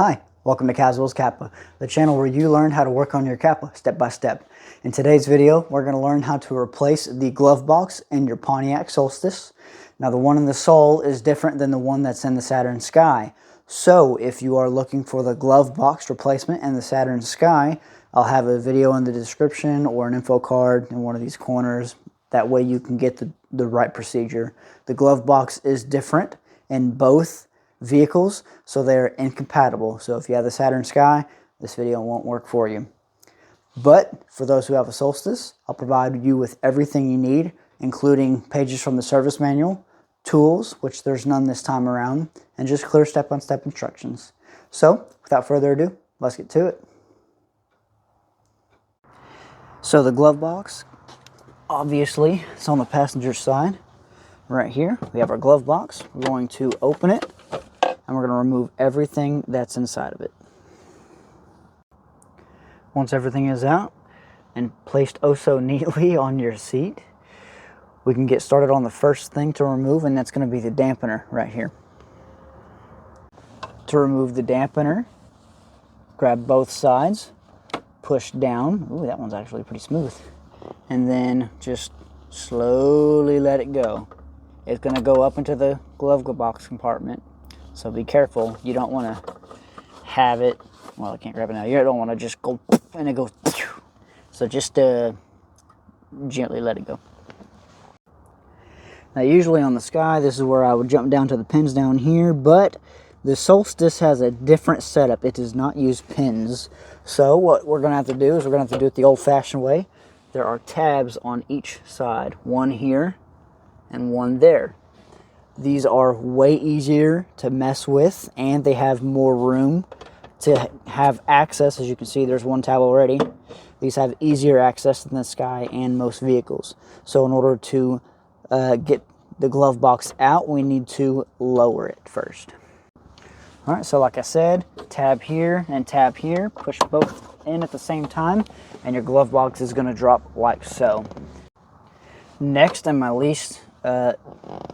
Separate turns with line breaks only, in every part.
Hi, welcome to Kaswell's Kappa, the channel where you learn how to work on your Kappa step by step. In today's video, we're going to learn how to replace the glove box in your Pontiac Solstice. Now the one in the Sol is different than the one that's in the Saturn Sky. So if you are looking for the glove box replacement in the Saturn Sky, I'll have a video in the description or an info card in one of these corners. That way you can get the right procedure. The glove box is different in both vehicles, so they're incompatible. So if you have the Saturn Sky, this video won't work for you. But for those who have a Solstice, I'll provide you with everything you need, including pages from the service manual, tools, which there's none this time around, and just clear step-by-step instructions. So without further ado, let's get to it. So the glove box, obviously, it's on the passenger side. Right here, we have our glove box. We're going to open it, and we're going to remove everything that's inside of it. Once everything is out and placed oh so neatly on your seat, we can get started on the first thing to remove, and that's going to be the dampener right here. To remove the dampener, grab both sides, push down. Ooh, that one's actually pretty smooth. And then just slowly let it go. It's going to go up into the glove box compartment, so be careful. You don't want to have it, well, I can't grab it now. You don't want to just go and it goes, so just gently let it go. Now usually on the Sky, this is where I would jump down to the pins down here, but the Solstice has a different setup. It does not use pins. So what we're going to have to do is we're going to have to do it the old-fashioned way. There are tabs on each side, one here and one there. These are way easier to mess with, and they have more room to have access. As you can see, there's one tab already. These have easier access than the Sky and most vehicles. So in order to get the glove box out, we need to lower it first. All right, so like I said, tab here and tab here. Push both in at the same time, and your glove box is going to drop like so. Next, and my least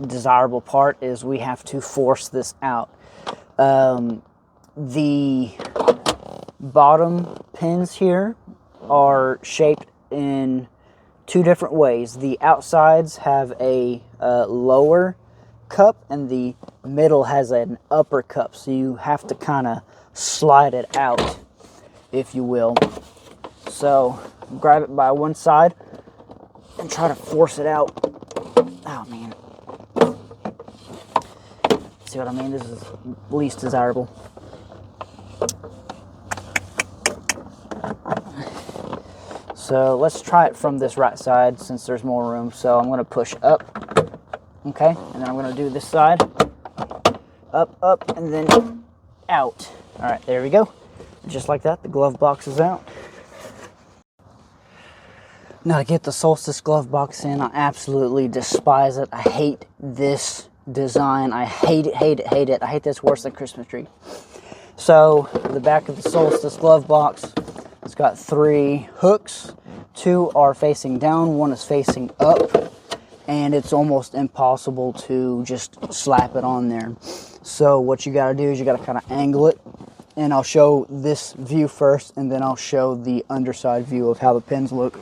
desirable part, is we have to force this out. The bottom pins here are shaped in two different ways. The outsides have a lower cup, and the middle has an upper cup, so you have to kind of slide it out, if you will. So grab it by one side and try to force it out. Oh man, see what I mean? This is least desirable. So let's try it from this right side since there's more room. So I'm going to push up, okay, and then I'm going to do this side, up, and then out. All right, there we go. Just like that, the glove box is out. Now to get the Solstice glove box in, I absolutely despise it. I hate this design. I hate it, hate it, hate it. I hate this worse than Christmas tree. So the back of the Solstice glove box, it's got 3 hooks. 2 are facing down, 1 is facing up, and it's almost impossible to just slap it on there. So what you got to do is you got to kind of angle it, and I'll show this view first, and then I'll show the underside view of how the pins look.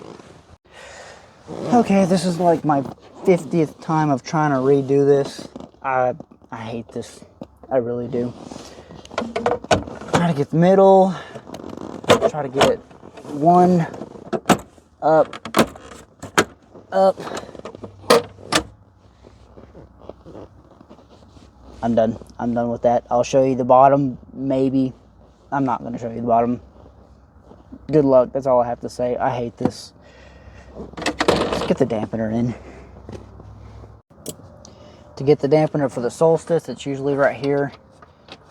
Okay, this is like my 50th time of trying to redo this. I hate this. I really do. Try to get the middle. Try to get it 1 up. I'm done. I'm done with that. I'll show you the bottom, maybe. I'm not going to show you the bottom. Good luck. That's all I have to say. I hate this. Let's get the dampener in. To get the dampener for the Solstice, it's usually right here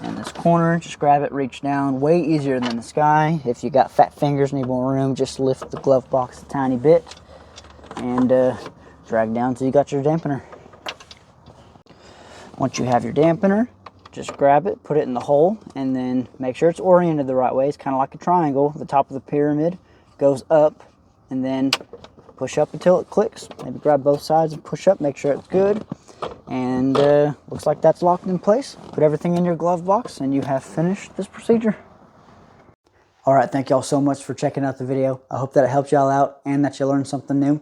in this corner. Just grab it, reach down. Way easier than the Sky. If you got fat fingers, need more room, just lift the glove box a tiny bit and drag down until you got your dampener. Once you have your dampener, just grab it, put it in the hole, and then make sure it's oriented the right way. It's kind of like a triangle. The top of the pyramid goes up, and then push up until it clicks. Maybe grab both sides and push up, make sure it's good. And looks like that's locked in place. Put everything in your glove box and you have finished this procedure. All right, thank y'all so much for checking out the video. I hope that it helped y'all out and that you learned something new.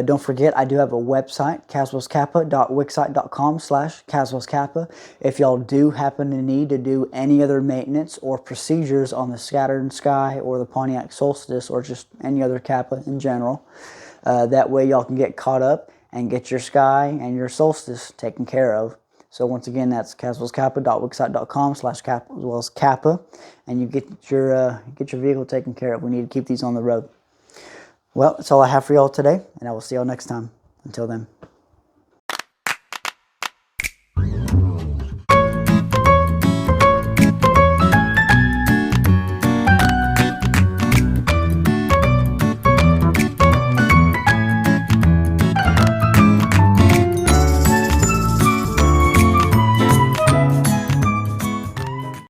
Don't forget, I do have a website, kaswellskappa.wixsite.com/kaswellskappa. If y'all do happen to need to do any other maintenance or procedures on the Saturn Sky or the Pontiac Solstice or just any other Kappa in general, that way y'all can get caught up and get your Sky and your Solstice taken care of. So once again, that's kaswellskappa.wixsite.com/kaswellskappa, and you get your vehicle taken care of. We need to keep these on the road. Well, that's all I have for y'all today, and I will see y'all next time. Until then.